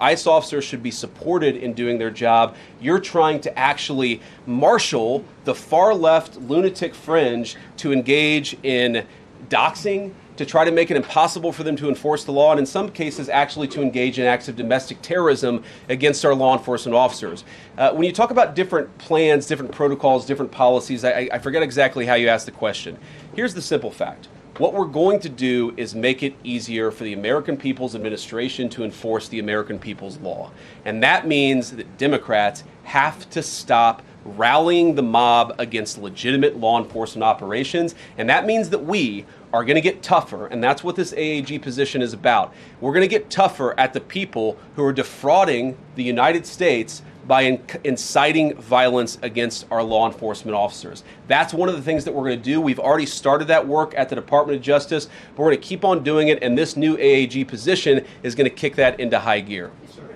ICE officers should be supported in doing their job. You're trying to actually marshal the far left lunatic fringe to engage in doxing, to try to make it impossible for them to enforce the law, and in some cases actually to engage in acts of domestic terrorism against our law enforcement officers. When you talk about different plans, different protocols, different policies, I forget exactly how you asked the question. Here's the simple fact. What we're going to do is make it easier for the American People's Administration to enforce the American People's law. And that means that Democrats have to stop rallying the mob against legitimate law enforcement operations. And that means that we are going to get tougher, and that's what this AAG position is about. We're going to get tougher at the people who are defrauding the United States by inciting violence against our law enforcement officers. That's one of the things that we're going to do. We've already started that work at the Department of Justice, but we're going to keep on doing it, and this new AAG position is going to kick that into high gear.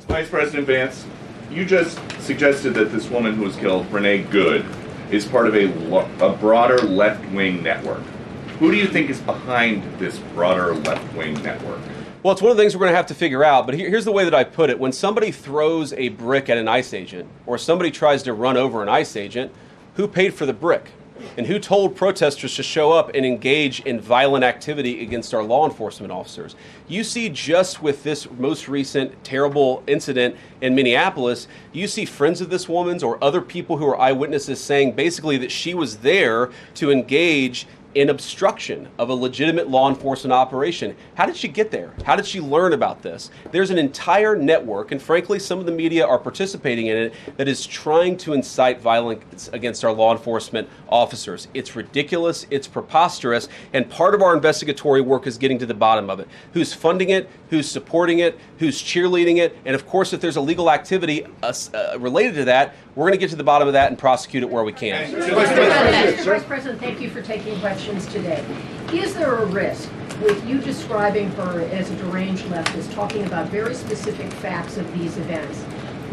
Vice President Vance, you just suggested that this woman who was killed, Renee Good, is part of a broader left-wing network. Who do you think is behind this broader left-wing network? Well, it's one of the things we're going to have to figure out, but here's the way that I put it. When somebody throws a brick at an ICE agent, or somebody tries to run over an ICE agent, who paid for the brick? And who told protesters to show up and engage in violent activity against our law enforcement officers? You see, just with this most recent terrible incident in Minneapolis, you see friends of this woman's or other people who are eyewitnesses saying basically that she was there to engage in obstruction of a legitimate law enforcement operation. How did she get there? How did she learn about this? There's an entire network, and frankly, some of the media are participating in it, that is trying to incite violence against our law enforcement officers. It's ridiculous, it's preposterous, and part of our investigatory work is getting to the bottom of it. Who's funding it? Who's supporting it? Who's cheerleading it? And of course, if there's illegal activity related to that, we're going to get to the bottom of that and prosecute it where we can. Vice President, thank you for taking questions today. Is there a risk with you describing her as a deranged leftist, talking about very specific facts of these events,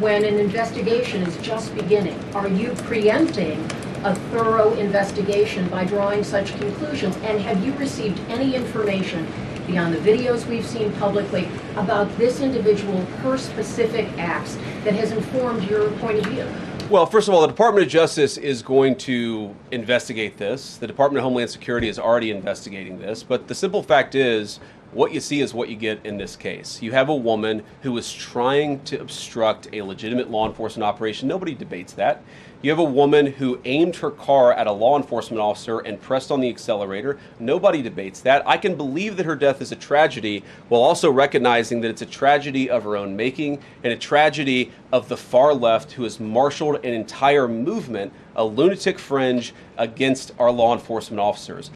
when an investigation is just beginning? Are you preempting a thorough investigation by drawing such conclusions? And have you received any information beyond the videos we've seen publicly about this individual, her specific acts, that has informed your point of view? Well, first of all, the Department of Justice is going to investigate this. The Department of Homeland Security is already investigating this. But the simple fact is, what you see is what you get in this case. You have a woman who is trying to obstruct a legitimate law enforcement operation. Nobody debates that. You have a woman who aimed her car at a law enforcement officer and pressed on the accelerator. Nobody debates that. I can believe that her death is a tragedy, while also recognizing that it's a tragedy of her own making and a tragedy of the far left, who has marshaled an entire movement, a lunatic fringe, against our law enforcement officers.